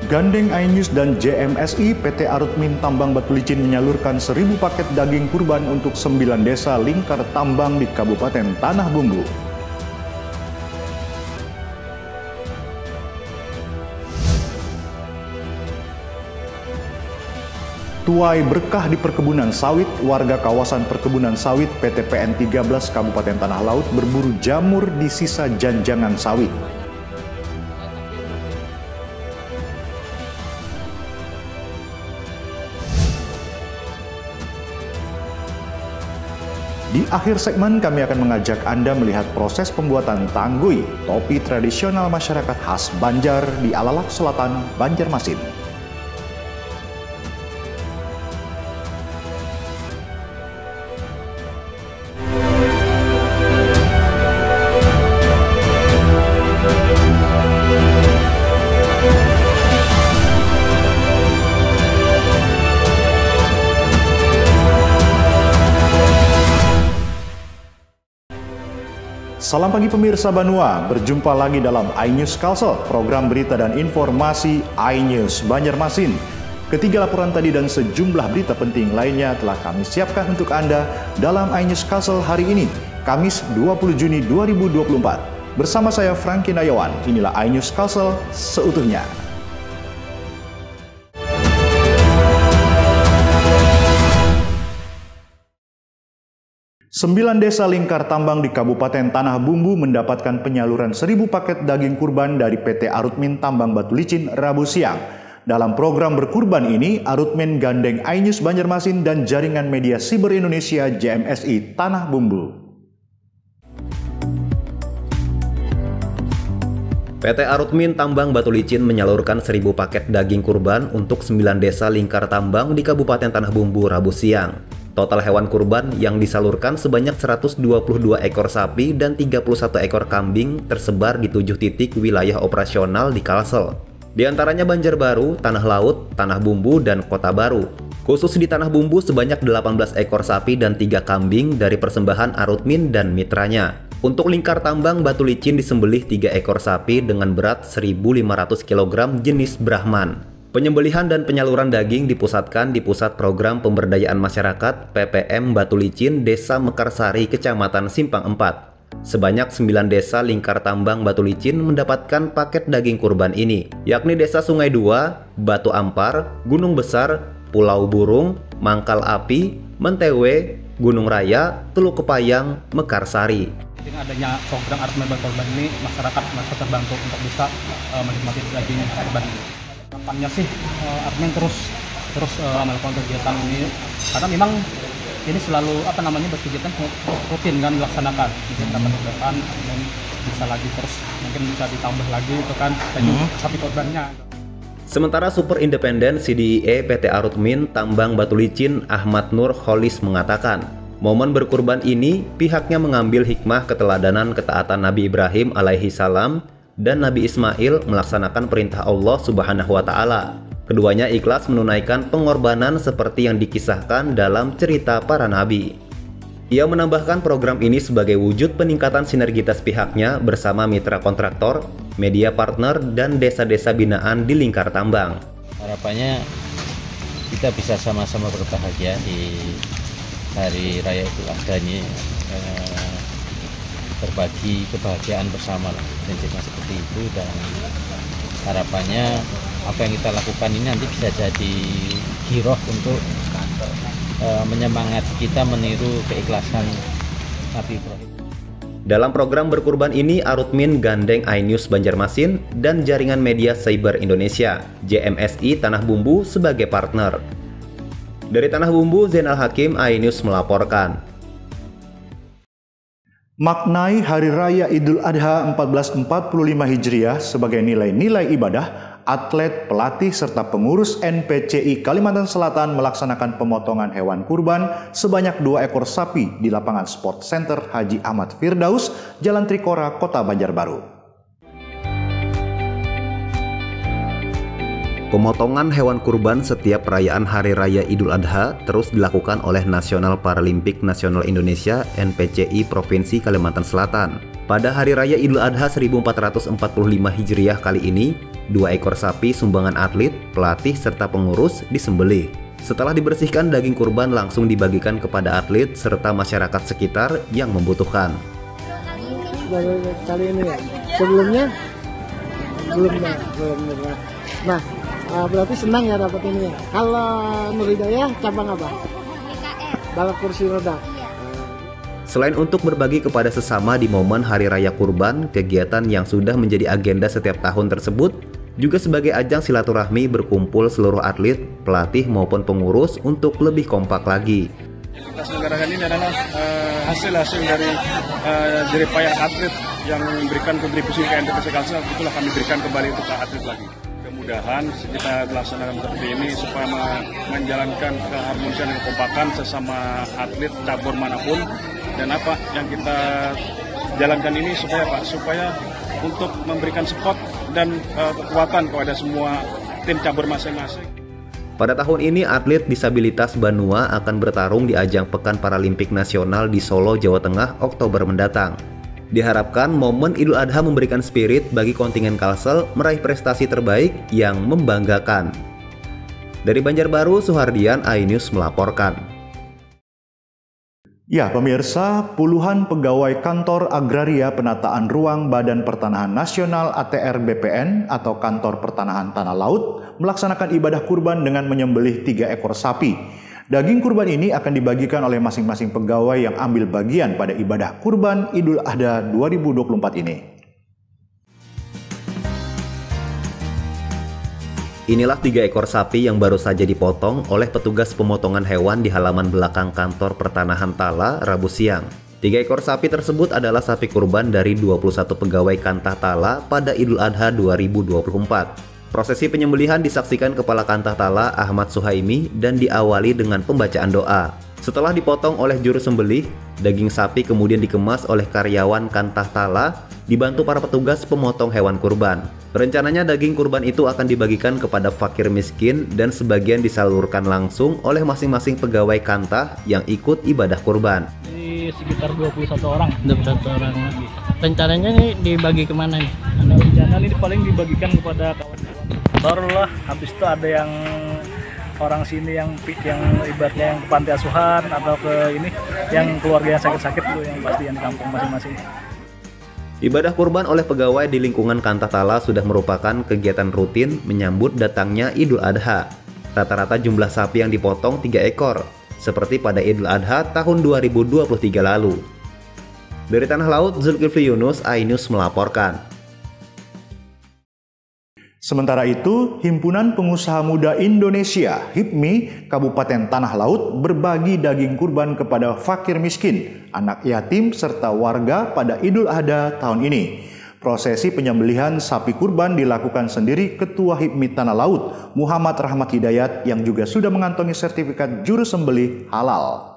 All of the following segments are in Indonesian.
Gandeng iNews dan JMSI, PT Arutmin Tambang Batu Licin menyalurkan 1.000 paket daging kurban untuk 9 desa lingkar tambang di Kabupaten Tanah Bumbu. Tuai berkah di perkebunan sawit, warga kawasan perkebunan sawit PT PN 13 Kabupaten Tanah Laut berburu jamur di sisa janjangan sawit. Di akhir segmen kami akan mengajak Anda melihat proses pembuatan tanggui, topi tradisional masyarakat khas Banjar di Alalak Selatan, Banjarmasin. Salam pagi pemirsa Banua, berjumpa lagi dalam iNews Kalsel, program berita dan informasi iNews Banjarmasin. Ketiga laporan tadi dan sejumlah berita penting lainnya telah kami siapkan untuk Anda dalam iNews Kalsel hari ini, Kamis 20 Juni 2024. Bersama saya Franky Nayawan, inilah iNews Kalsel seutuhnya. 9 desa lingkar tambang di Kabupaten Tanah Bumbu mendapatkan penyaluran 1.000 paket daging kurban dari PT Arutmin Tambang Batu Licin Rabu siang. Dalam program berkurban ini, Arutmin gandeng iNews Banjarmasin dan Jaringan Media Siber Indonesia JMSI Tanah Bumbu. PT Arutmin Tambang Batu Licin menyalurkan 1.000 paket daging kurban untuk 9 desa lingkar tambang di Kabupaten Tanah Bumbu Rabu siang. Total hewan kurban yang disalurkan sebanyak 122 ekor sapi dan 31 ekor kambing tersebar di 7 titik wilayah operasional di Kalsel. Di antaranya Banjarbaru, Tanah Laut, Tanah Bumbu, dan Kota Baru. Khusus di Tanah Bumbu sebanyak 18 ekor sapi dan 3 kambing dari persembahan Arutmin dan mitranya. Untuk lingkar tambang Batu Licin disembelih 3 ekor sapi dengan berat 1.500 kg jenis Brahman. Penyembelihan dan penyaluran daging dipusatkan di Pusat Program Pemberdayaan Masyarakat PPM Batu Licin Desa Mekarsari, Kecamatan Simpang 4. Sebanyak 9 desa lingkar tambang Batu Licin mendapatkan paket daging kurban ini, yakni Desa Sungai 2, Batu Ampar, Gunung Besar, Pulau Burung, Mangkal Api, Mentewe, Gunung Raya, Teluk Kepayang, Mekarsari. Dengan adanya program Arutmin Kurban ini, masyarakat terbantu untuk bisa menikmati daging kurban ini. Harapannya sih Arutmin terus melakukan kegiatan ini karena memang ini selalu berkegiatan rutin kan dilaksanakan. Mungkin dapat ke depan dan bisa lagi terus mungkin bisa ditambah lagi itu kan sapi korbannya. Sementara Super Independen CDIE PT Arutmin Tambang Batu Licin Ahmad Nur Kholis mengatakan, momen berkurban ini pihaknya mengambil hikmah keteladanan ketaatan Nabi Ibrahim alaihi salam dan Nabi Ismail melaksanakan perintah Allah Subhanahu wa Ta'ala. Keduanya ikhlas menunaikan pengorbanan seperti yang dikisahkan dalam cerita para nabi. Ia menambahkan program ini sebagai wujud peningkatan sinergitas pihaknya bersama mitra kontraktor, media partner, dan desa-desa binaan di lingkar tambang. Harapannya kita bisa sama-sama berbahagia di Hari Raya Idul Adha ini, berbagi kebahagiaan bersama lah, prinsipnya seperti itu. Dan harapannya apa yang kita lakukan ini nanti bisa jadi giroh untuk menyemangati kita meniru keikhlasan Nabi Ibrahim. Dalam program berkurban ini, Arutmin gandeng iNews Banjarmasin dan Jaringan Media Siber Indonesia JMSI Tanah Bumbu sebagai partner. Dari Tanah Bumbu, Zainal Hakim, iNews melaporkan. Maknai Hari Raya Idul Adha 1445 Hijriah sebagai nilai-nilai ibadah, atlet, pelatih, serta pengurus NPCI Kalimantan Selatan melaksanakan pemotongan hewan kurban sebanyak 2 ekor sapi di lapangan Sport Center Haji Ahmad Firdaus, Jalan Trikora, Kota Banjarbaru. Pemotongan hewan kurban setiap perayaan Hari Raya Idul Adha terus dilakukan oleh Nasional Paralimpik Nasional Indonesia NPCI Provinsi Kalimantan Selatan. Pada Hari Raya Idul Adha 1445 Hijriah kali ini, 2 ekor sapi sumbangan atlet, pelatih, serta pengurus disembelih. Setelah dibersihkan, daging kurban langsung dibagikan kepada atlet serta masyarakat sekitar yang membutuhkan. Kali ini ya, sebelumnya belum pernah. Nah, berarti senang ya dapat ini ya. Kalau Nur Hidayah cabang apa? Balap kursi roda. Selain untuk berbagi kepada sesama di momen Hari Raya Kurban, kegiatan yang sudah menjadi agenda setiap tahun tersebut juga sebagai ajang silaturahmi berkumpul seluruh atlet, pelatih maupun pengurus untuk lebih kompak lagi. Kita selenggarakan ini adalah hasil dari jeripayah atlet yang memberikan kontribusi ke NTPC Kalsel, itulah kami berikan kembali untuk atlet lagi. Mudah-mudahan kita laksanakan seperti ini supaya menjalankan keharmonisan dan kekompakan sesama atlet cabur manapun, dan apa yang kita jalankan ini supaya untuk memberikan support dan kekuatan kepada semua tim cabur masing-masing. Pada tahun ini, atlet disabilitas Banua akan bertarung di ajang Pekan Paralimpik Nasional di Solo, Jawa Tengah, Oktober mendatang. Diharapkan momen Idul Adha memberikan spirit bagi kontingen Kalsel meraih prestasi terbaik yang membanggakan. Dari Banjarbaru, Suhardian, iNews melaporkan. Ya, pemirsa, puluhan pegawai kantor agraria penataan ruang Badan Pertanahan Nasional ATR BPN atau Kantor Pertanahan Tanah Laut melaksanakan ibadah kurban dengan menyembelih 3 ekor sapi. Daging kurban ini akan dibagikan oleh masing-masing pegawai yang ambil bagian pada ibadah kurban Idul Adha 2024 ini. Inilah 3 ekor sapi yang baru saja dipotong oleh petugas pemotongan hewan di halaman belakang kantor Pertanahan Tala Rabu siang. 3 ekor sapi tersebut adalah sapi kurban dari 21 pegawai Kantah Tala pada Idul Adha 2024. Prosesi penyembelihan disaksikan Kepala Kantah Tala Ahmad Suhaimi dan diawali dengan pembacaan doa. Setelah dipotong oleh juru sembelih, daging sapi kemudian dikemas oleh karyawan Kantah Tala dibantu para petugas pemotong hewan kurban. Rencananya daging kurban itu akan dibagikan kepada fakir miskin dan sebagian disalurkan langsung oleh masing-masing pegawai Kantah yang ikut ibadah kurban. Ini sekitar 21 orang. 21 orang. Rencananya ini dibagi kemana nih? Rencana ini paling dibagikan kepada kawan-kawan. Barulah habis itu ada yang orang sini yang ibaratnya yang ke panti asuhan atau ke ini yang keluarga yang sakit-sakit tuh yang pasti yang di kampung masing-masing. Ibadah kurban oleh pegawai di lingkungan Kantah Tala sudah merupakan kegiatan rutin menyambut datangnya Idul Adha. Rata-rata jumlah sapi yang dipotong 3 ekor, seperti pada Idul Adha tahun 2023 lalu. Dari Tanah Laut, Zulkifli Yunus, iNews melaporkan. Sementara itu, Himpunan Pengusaha Muda Indonesia (HIPMI) Kabupaten Tanah Laut berbagi daging kurban kepada fakir miskin, anak yatim, serta warga pada Idul Adha tahun ini. Prosesi penyembelihan sapi kurban dilakukan sendiri Ketua HIPMI Tanah Laut, Muhammad Rahmat Hidayat, yang juga sudah mengantongi sertifikat juru sembelih halal.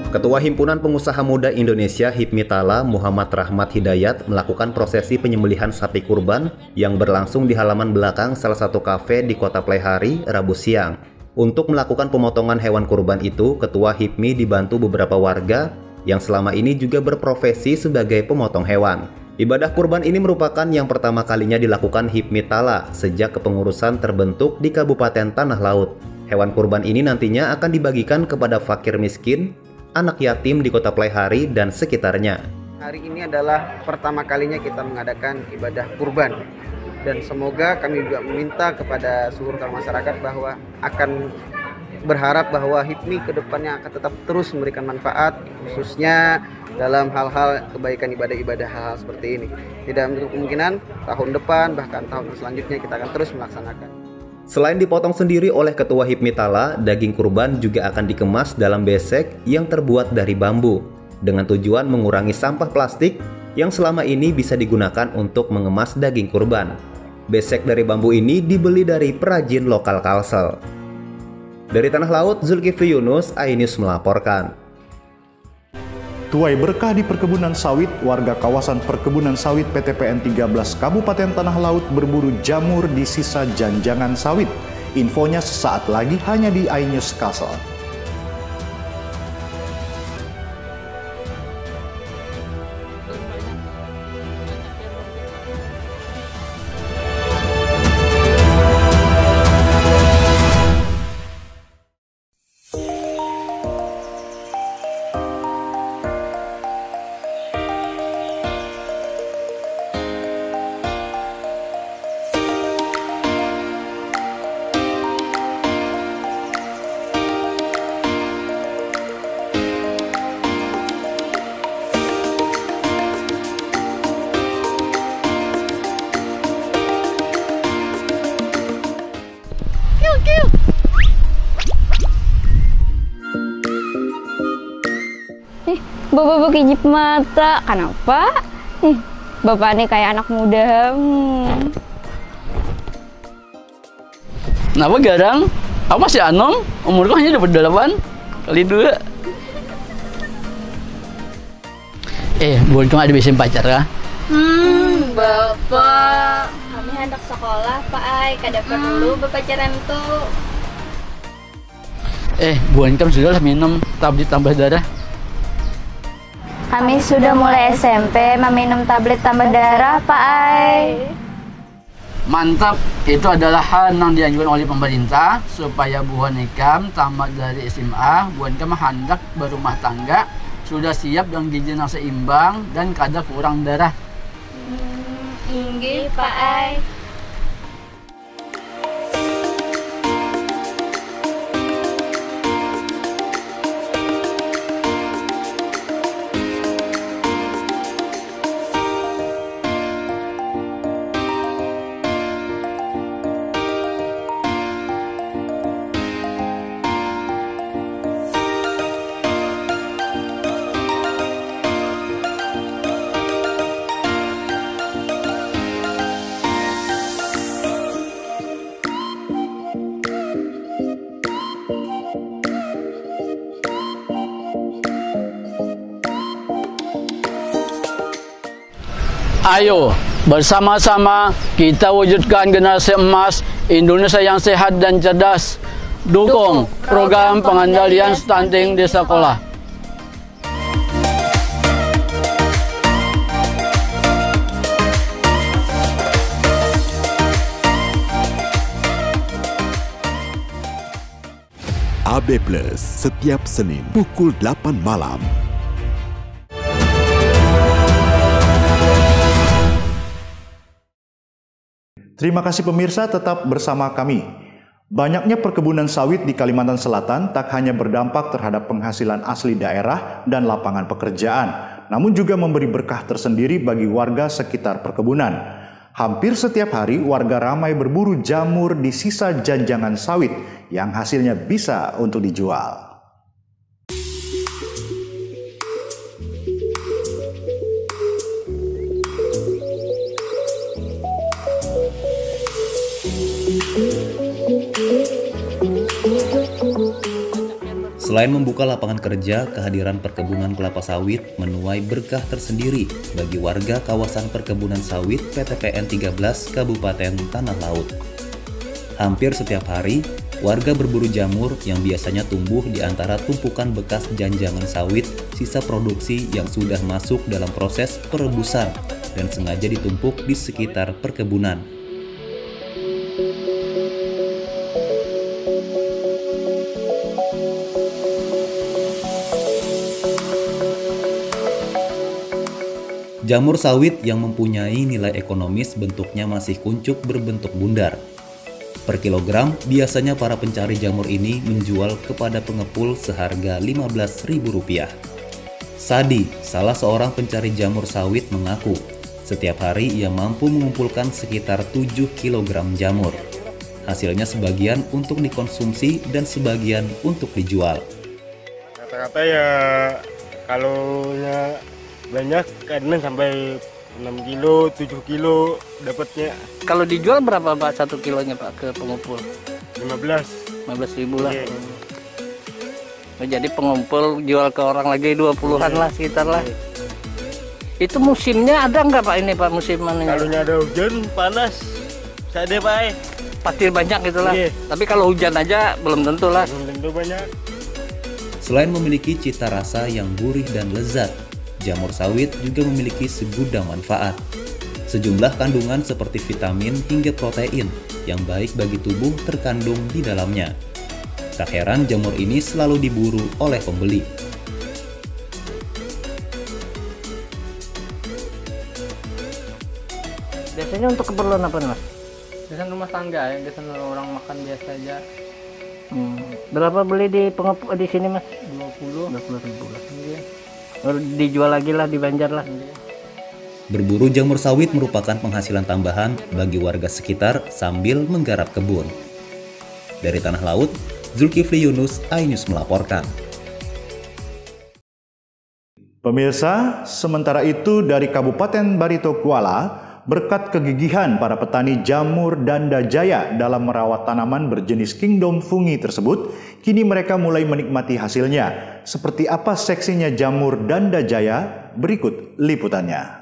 Ketua Himpunan Pengusaha Muda Indonesia HIPMI Tala Muhammad Rahmat Hidayat melakukan prosesi penyembelihan sapi kurban yang berlangsung di halaman belakang salah satu kafe di Kota Pleikhari Rabu siang. Untuk melakukan pemotongan hewan kurban itu, Ketua HIPMI dibantu beberapa warga yang selama ini juga berprofesi sebagai pemotong hewan. Ibadah kurban ini merupakan yang pertama kalinya dilakukan HIPMI Tala sejak kepengurusan terbentuk di Kabupaten Tanah Laut. Hewan kurban ini nantinya akan dibagikan kepada fakir miskin, anak yatim di Kota Pleikhari dan sekitarnya. Hari ini adalah pertama kalinya kita mengadakan ibadah kurban, dan semoga kami juga meminta kepada seluruh masyarakat bahwa akan berharap bahwa HIPMI kedepannya akan tetap terus memberikan manfaat, khususnya dalam hal-hal kebaikan ibadah-ibadah hal-hal seperti ini. Tidak menutup kemungkinan tahun depan bahkan tahun selanjutnya kita akan terus melaksanakan. Selain dipotong sendiri oleh Ketua HIPMI Tala, daging kurban juga akan dikemas dalam besek yang terbuat dari bambu, dengan tujuan mengurangi sampah plastik yang selama ini bisa digunakan untuk mengemas daging kurban. Besek dari bambu ini dibeli dari perajin lokal Kalsel. Dari Tanah Laut, Zulkifli Yunus, iNews melaporkan. Tuai berkah di perkebunan sawit, warga kawasan perkebunan sawit PTPN 13 Kabupaten Tanah Laut berburu jamur di sisa janjangan sawit. Infonya sesaat lagi hanya di iNews Kalsel. Gue kijip mata. Kenapa? Bapak nih kayak anak muda. Kenapa garang? Aku masih anom, umurku hanya 28 kali 2. Bukan cuma dibisin pacar kah? Bapak, kami hendak sekolah, Pak Ai. Kada perlu berpacaran tuh. Bukan kamu sudah minum tablet tambah darah. Kami sudah mulai SMP meminum tablet tambah darah, Pak Ai. Mantap, itu adalah hal yang dianjurkan oleh pemerintah supaya buan ikam tamat dari SMA, buan ikam hendak berumah tangga, sudah siap dengan gizi yang seimbang dan kada kurang darah. Inggih, Pak Ai. Ayo, bersama-sama kita wujudkan generasi emas Indonesia yang sehat dan cerdas. Dukung program pengendalian stunting di sekolah. AB Plus setiap Senin pukul 8 malam. Terima kasih pemirsa, tetap bersama kami. Banyaknya perkebunan sawit di Kalimantan Selatan tak hanya berdampak terhadap penghasilan asli daerah dan lapangan pekerjaan, namun juga memberi berkah tersendiri bagi warga sekitar perkebunan. Hampir setiap hari warga ramai berburu jamur di sisa janjangan sawit yang hasilnya bisa untuk dijual. Selain membuka lapangan kerja, kehadiran perkebunan kelapa sawit menuai berkah tersendiri bagi warga kawasan perkebunan sawit PTPN 13 Kabupaten Tanah Laut. Hampir setiap hari, warga berburu jamur yang biasanya tumbuh di antara tumpukan bekas janjangan sawit, sisa produksi yang sudah masuk dalam proses perebusan dan sengaja ditumpuk di sekitar perkebunan. Jamur sawit yang mempunyai nilai ekonomis bentuknya masih kuncup berbentuk bundar. Per kilogram, biasanya para pencari jamur ini menjual kepada pengepul seharga Rp15.000. Sadi, salah seorang pencari jamur sawit, mengaku setiap hari ia mampu mengumpulkan sekitar 7 kg jamur. Hasilnya sebagian untuk dikonsumsi dan sebagian untuk dijual. Rata-rata ya kalau banyak kadang sampai 6 kilo, 7 kilo dapatnya. Kalau dijual berapa Pak 1 kilonya Pak ke pengumpul? 15.000 lah. Jadi pengumpul jual ke orang lagi 20-an lah sekitar lah. Itu musimnya ada nggak Pak ini Pak musimannya? Kalau ada hujan panas, saya deh Pak. Pasti banyak gitulah. Tapi kalau hujan aja belum tentu lah. Belum tentu banyak. Selain memiliki cita rasa yang gurih dan lezat, jamur sawit juga memiliki segudang manfaat. Sejumlah kandungan seperti vitamin hingga protein yang baik bagi tubuh terkandung di dalamnya. Tak heran jamur ini selalu diburu oleh pembeli. Biasanya untuk keperluan apa Mas? Biasanya rumah tangga ya, biasanya orang makan biasa aja. Berapa beli di pengepul di sini Mas? 20.000 lah. Baru dijual lagi lah di Banjar lah. Berburu jamur sawit merupakan penghasilan tambahan bagi warga sekitar sambil menggarap kebun. Dari Tanah Laut, Zulkifli Yunus, iNews melaporkan. Pemirsa, sementara itu dari Kabupaten Barito Kuala, berkat kegigihan para petani jamur Danda Jaya dalam merawat tanaman berjenis Kingdom Fungi tersebut, kini mereka mulai menikmati hasilnya. Seperti apa seksinya jamur Danda Jaya? Berikut liputannya.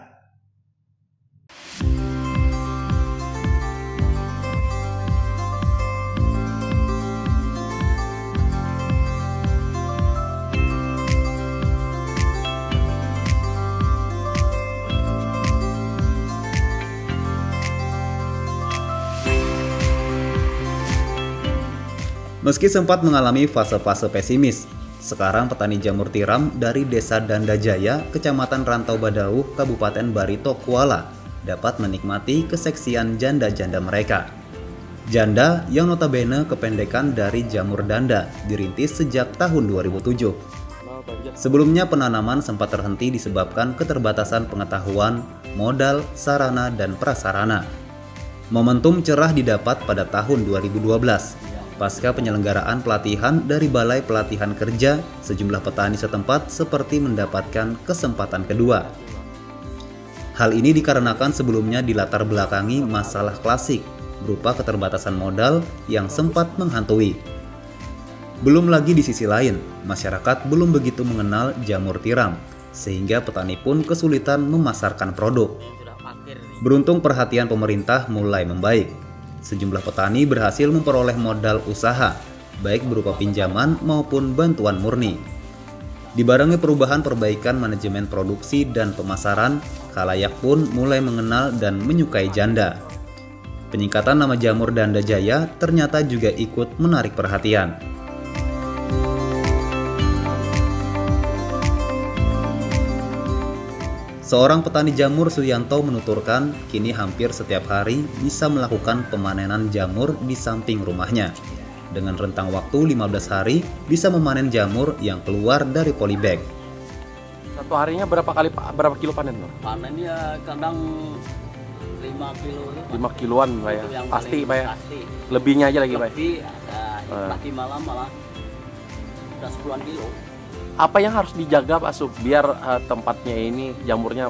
Meski sempat mengalami fase-fase pesimis, sekarang petani jamur tiram dari Desa Danda Jaya, Kecamatan Rantau Badauh, Kabupaten Barito Kuala dapat menikmati keseksian janda-janda mereka. Janda yang notabene kependekan dari jamur danda dirintis sejak tahun 2007. Sebelumnya penanaman sempat terhenti disebabkan keterbatasan pengetahuan, modal, sarana, dan prasarana. Momentum cerah didapat pada tahun 2012. Pasca penyelenggaraan pelatihan dari Balai Pelatihan Kerja, sejumlah petani setempat seperti mendapatkan kesempatan kedua. Hal ini dikarenakan sebelumnya dilatar belakangi masalah klasik berupa keterbatasan modal yang sempat menghantui. Belum lagi di sisi lain, masyarakat belum begitu mengenal jamur tiram, sehingga petani pun kesulitan memasarkan produk. Beruntung perhatian pemerintah mulai membaik. Sejumlah petani berhasil memperoleh modal usaha, baik berupa pinjaman maupun bantuan murni. Dibarengi perubahan perbaikan manajemen produksi dan pemasaran, khalayak pun mulai mengenal dan menyukai janda. Penyingkatan nama jamur Danda Jaya ternyata juga ikut menarik perhatian. Seorang petani jamur, Suyanto, menuturkan kini hampir setiap hari bisa melakukan pemanenan jamur di samping rumahnya. Dengan rentang waktu 15 hari bisa memanen jamur yang keluar dari polybag. Satu harinya berapa kilo panen loh? Panennya kadang 5 kilo. 5 kiloan Pak ya? Pasti Pak ya? Pasti. Lebihnya aja lagi Pak? Lebih, lagi malam malah udah 10 kilo. Apa yang harus dijaga Pak Sub biar tempatnya ini jamurnya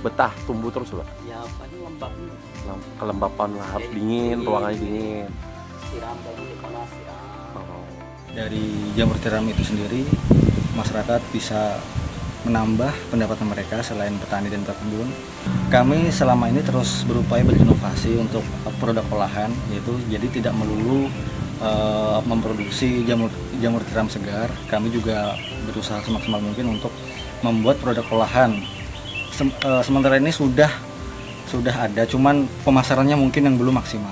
betah tumbuh terus Pak? Ya paling lembab. Kelembapan harus dingin, ruangannya dingin. Siram dari panas siram. Dari jamur tiram itu sendiri, masyarakat bisa menambah pendapatan mereka selain petani dan pekebun. Kami selama ini terus berupaya berinovasi untuk produk olahan, yaitu jadi tidak melulu memproduksi jamur tiram segar. Kami juga berusaha semaksimal mungkin untuk membuat produk olahan. Sementara ini sudah ada, cuman pemasarannya mungkin yang belum maksimal.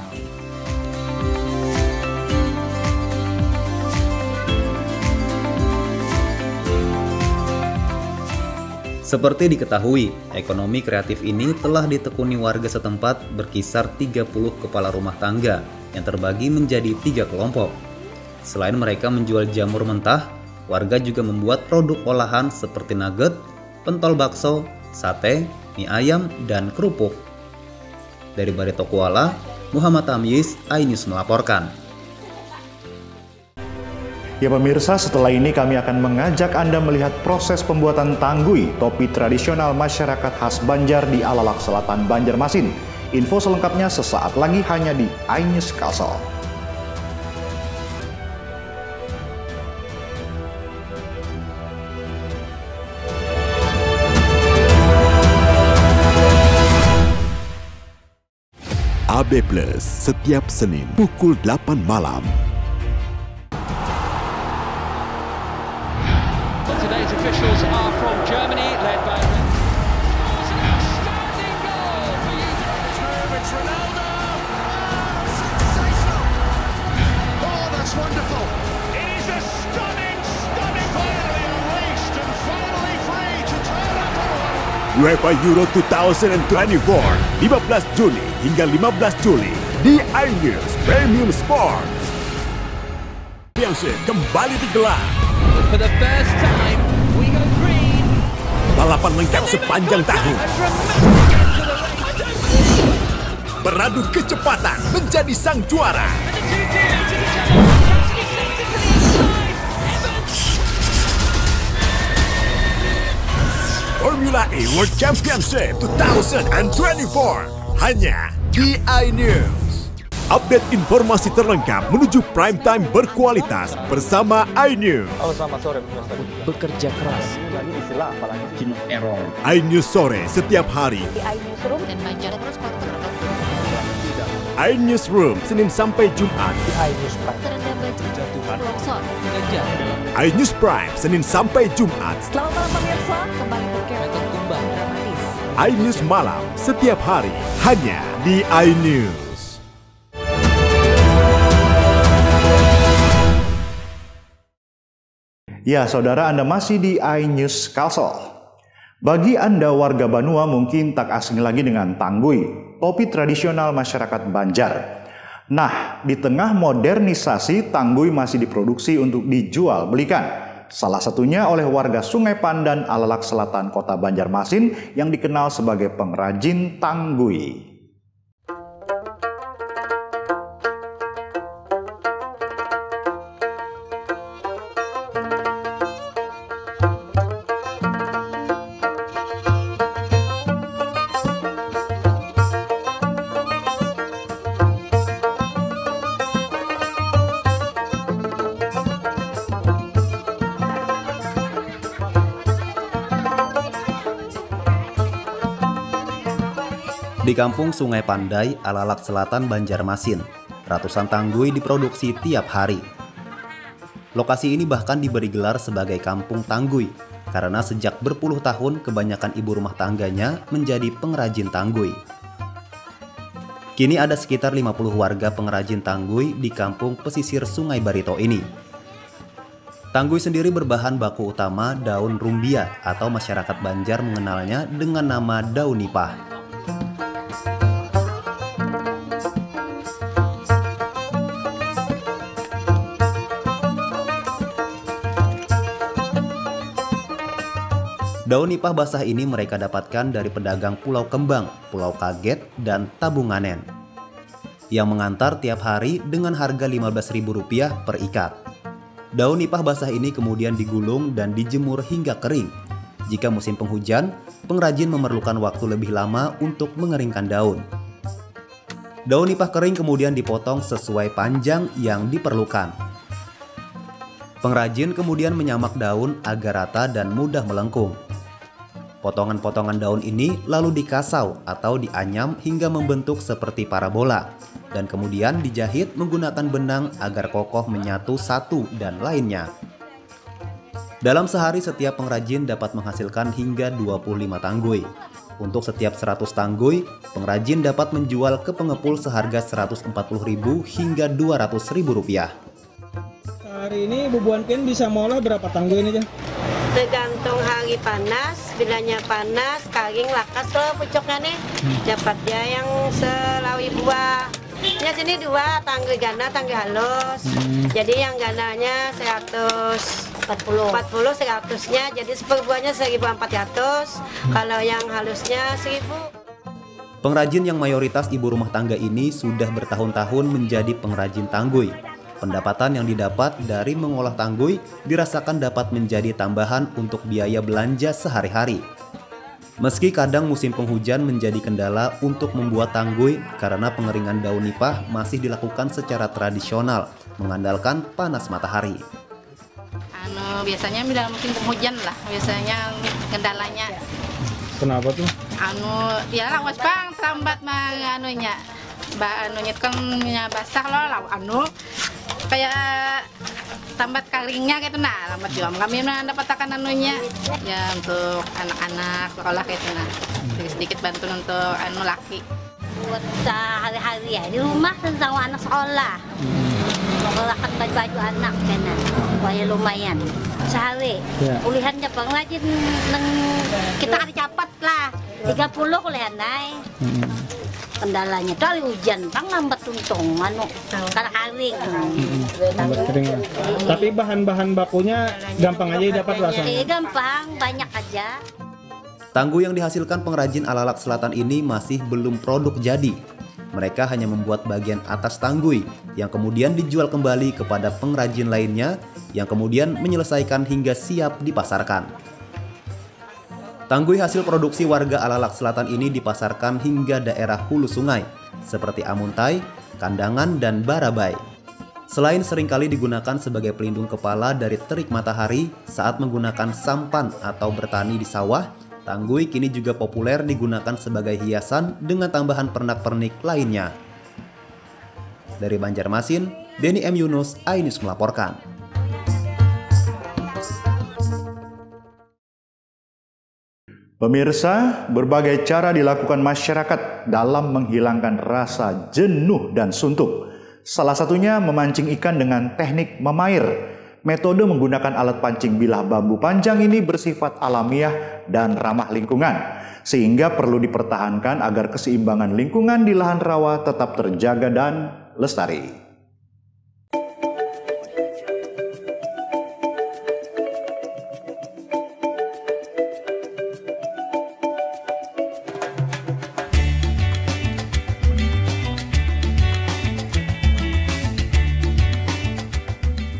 Seperti diketahui, ekonomi kreatif ini telah ditekuni warga setempat berkisar 30 kepala rumah tangga yang terbagi menjadi 3 kelompok. Selain mereka menjual jamur mentah, warga juga membuat produk olahan seperti nugget, pentol bakso, sate, mie ayam, dan kerupuk. Dari Barito Kuala, Muhammad Tamyiz, iNews melaporkan. Ya pemirsa, setelah ini kami akan mengajak Anda melihat proses pembuatan tanggui, topi tradisional masyarakat khas Banjar di Alalak Selatan, Banjarmasin. Info selengkapnya sesaat lagi hanya di iNews Kalsel. AB Plus setiap Senin pukul 8 malam. Today's officials are from Germany, led by it's Ronaldo! Sensational! Oh, that's wonderful! It is a stunning finally unleashed and finally free to turn up on. UEFA Euro 2024, 15 Juni hingga 15 Juli di iNews Premium Sports. Championship kembali digelar. For the first time, we go green. Balapan lengkap sepanjang tahun. Beradu kecepatan menjadi sang juara. Formula E World Championship 2024 hanya di iNews. Update informasi terlengkap menuju prime time berkualitas bersama iNews. Halo, selamat sore. Bekerja keras. Ini istilah apalagi? Human error. iNews sore setiap hari. Di iNewsroom dan Banjarmasin. iNewsroom Senin sampai Jumat. Di iNews Prime. Kejatuhan. Longsor. Gajah. iNews Prime Senin sampai Jumat. Selamat malam pemirsa, kembali berkembang tumbang dramatis. iNews malam setiap hari hanya di iNews. Ya, saudara, Anda masih di iNews Kalsel. Bagi Anda warga Banua mungkin tak asing lagi dengan tanggui, topi tradisional masyarakat Banjar. Nah, di tengah modernisasi, tanggui masih diproduksi untuk dijual belikan. Salah satunya oleh warga Sungai Pandan, Alalak Selatan, Kota Banjarmasin yang dikenal sebagai pengrajin tanggui. Di kampung Sungai Pandai, Alalak Selatan, Banjarmasin, ratusan tanggui diproduksi tiap hari. Lokasi ini bahkan diberi gelar sebagai Kampung Tanggui, karena sejak berpuluh tahun kebanyakan ibu rumah tangganya menjadi pengrajin tanggui. Kini ada sekitar 50 warga pengrajin tanggui di kampung pesisir Sungai Barito ini. Tanggui sendiri berbahan baku utama daun rumbia atau masyarakat Banjar mengenalnya dengan nama daun nipah. Daun nipah basah ini mereka dapatkan dari pedagang Pulau Kembang, Pulau Kaget, dan Tabunganen yang mengantar tiap hari dengan harga Rp15.000 per ikat. Daun nipah basah ini kemudian digulung dan dijemur hingga kering. Jika musim penghujan, pengrajin memerlukan waktu lebih lama untuk mengeringkan daun. Daun nipah kering kemudian dipotong sesuai panjang yang diperlukan. Pengrajin kemudian menyamak daun agar rata dan mudah melengkung. Potongan-potongan daun ini lalu dikasau atau dianyam hingga membentuk seperti parabola dan kemudian dijahit menggunakan benang agar kokoh menyatu satu dan lainnya. Dalam sehari setiap pengrajin dapat menghasilkan hingga 25 tanggui. Untuk setiap 100 tanggui, pengrajin dapat menjual ke pengepul seharga Rp140.000 hingga Rp200.000. Hari ini Bu Buankin bisa mengolah berapa tanggui ini, Jan? Tergantung hari panas, bilanya panas, kering, lakas loh pucuknya nih. Dapat dia yang selawi buah. Ya sini 2 tanggui gana, tanggui halus. Jadi yang gananya 140, 100-nya, jadi seperbuahnya 1.400. Kalau yang halusnya 1.000. Pengrajin yang mayoritas ibu rumah tangga ini sudah bertahun-tahun menjadi pengrajin tanggui. Pendapatan yang didapat dari mengolah tanggui dirasakan dapat menjadi tambahan untuk biaya belanja sehari-hari. Meski kadang musim penghujan menjadi kendala untuk membuat tanggui karena pengeringan daun nipah masih dilakukan secara tradisional, mengandalkan panas matahari. Biasanya dalam musim penghujan lah, biasanya kendalanya. Kenapa tuh? Ya lah waspang terlambat anunya kan basah loh kayak tambat keringnya gitu, nah lambat juga kami mendapatkan anunya ya untuk anak-anak sekolah kayak itu, nah sedikit bantu untuk laki buat sehari-hari ya di rumah sama anak sekolah, mengelakkan baju-baju anak kena supaya lumayan sehari kulihan Jepang rajin kita hari capat lah 30 kulihan naik. Kendalanya dari hujan bang lambat untung karena kering. Tapi bahan-bahan bakunya gampang aja didapat rasanya. Gampang, banyak aja. Tanggui yang dihasilkan pengrajin Alalak Selatan ini masih belum produk jadi. Mereka hanya membuat bagian atas tanggui yang kemudian dijual kembali kepada pengrajin lainnya yang kemudian menyelesaikan hingga siap dipasarkan. Tanggui hasil produksi warga Alalak Selatan ini dipasarkan hingga daerah hulu sungai, seperti Amuntai, Kandangan, dan Barabai. Selain seringkali digunakan sebagai pelindung kepala dari terik matahari saat menggunakan sampan atau bertani di sawah, tanggui kini juga populer digunakan sebagai hiasan dengan tambahan pernak-pernik lainnya. Dari Banjarmasin, Denny M. Yunus, iNews melaporkan. Pemirsa, berbagai cara dilakukan masyarakat dalam menghilangkan rasa jenuh dan suntuk. Salah satunya memancing ikan dengan teknik memair. Metode menggunakan alat pancing bilah bambu panjang ini bersifat alamiah dan ramah lingkungan, sehingga perlu dipertahankan agar keseimbangan lingkungan di lahan rawa tetap terjaga dan lestari.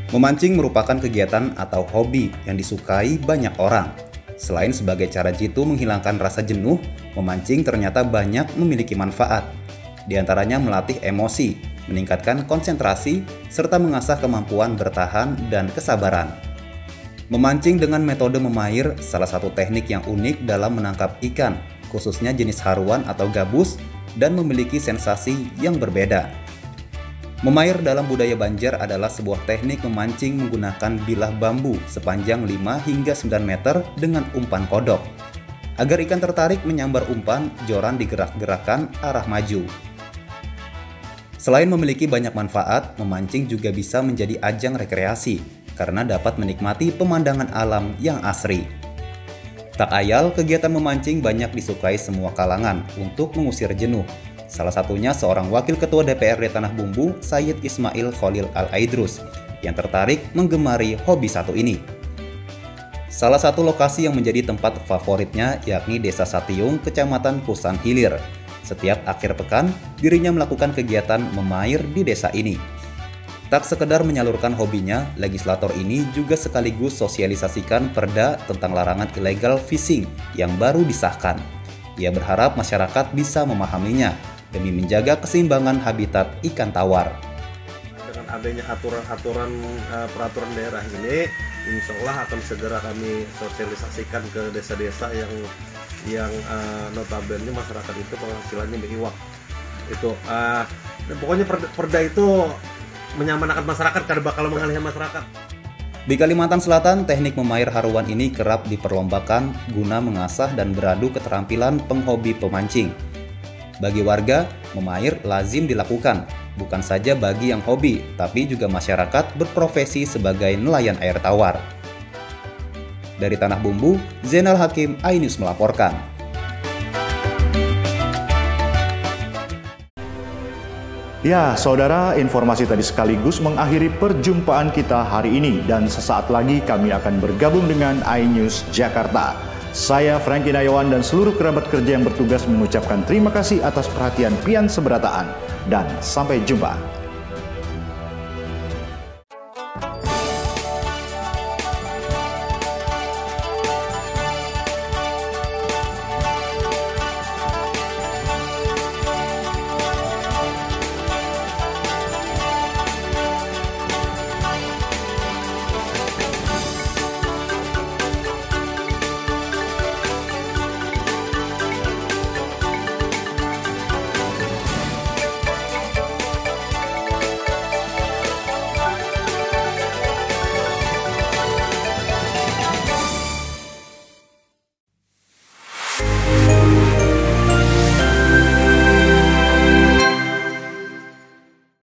Memancing merupakan kegiatan atau hobi yang disukai banyak orang. Selain sebagai cara jitu menghilangkan rasa jenuh, memancing ternyata banyak memiliki manfaat. Di antaranya melatih emosi, meningkatkan konsentrasi, serta mengasah kemampuan bertahan dan kesabaran. Memancing dengan metode memair salah satu teknik yang unik dalam menangkap ikan, khususnya jenis haruan atau gabus, dan memiliki sensasi yang berbeda. Memair dalam budaya Banjar adalah sebuah teknik memancing menggunakan bilah bambu sepanjang 5 hingga 9 meter dengan umpan kodok. Agar ikan tertarik menyambar umpan, joran digerak-gerakkan arah maju. Selain memiliki banyak manfaat, memancing juga bisa menjadi ajang rekreasi karena dapat menikmati pemandangan alam yang asri. Tak ayal, kegiatan memancing banyak disukai semua kalangan untuk mengusir jenuh. Salah satunya seorang wakil ketua DPRD Tanah Bumbu, Sayyid Ismail Khalil Al-Aidrus, yang tertarik menggemari hobi satu ini. Salah satu lokasi yang menjadi tempat favoritnya yakni Desa Satiung, Kecamatan Pusan Hilir. Setiap akhir pekan, dirinya melakukan kegiatan memair di desa ini. Tak sekedar menyalurkan hobinya, legislator ini juga sekaligus sosialisasikan perda tentang larangan illegal fishing yang baru disahkan. Ia berharap masyarakat bisa memahaminya demi menjaga keseimbangan habitat ikan tawar. Dengan adanya aturan-aturan peraturan daerah ini, insya Allah akan segera kami sosialisasikan ke desa-desa yang notabene masyarakat itu penghasilannya beriwak. Itu pokoknya perda itu menyamanakan masyarakat, karena bakal mengalihkan masyarakat. Di Kalimantan Selatan, teknik memair haruan ini kerap diperlombakan guna mengasah dan beradu keterampilan penghobi pemancing. Bagi warga, memair lazim dilakukan, bukan saja bagi yang hobi, tapi juga masyarakat berprofesi sebagai nelayan air tawar. Dari Tanah Bumbu, Zainal Hakim, iNews melaporkan. Ya, saudara, informasi tadi sekaligus mengakhiri perjumpaan kita hari ini, dan sesaat lagi kami akan bergabung dengan iNews Jakarta. Saya Franky Nayawan dan seluruh kerabat kerja yang bertugas mengucapkan terima kasih atas perhatian pian seberataan, dan sampai jumpa.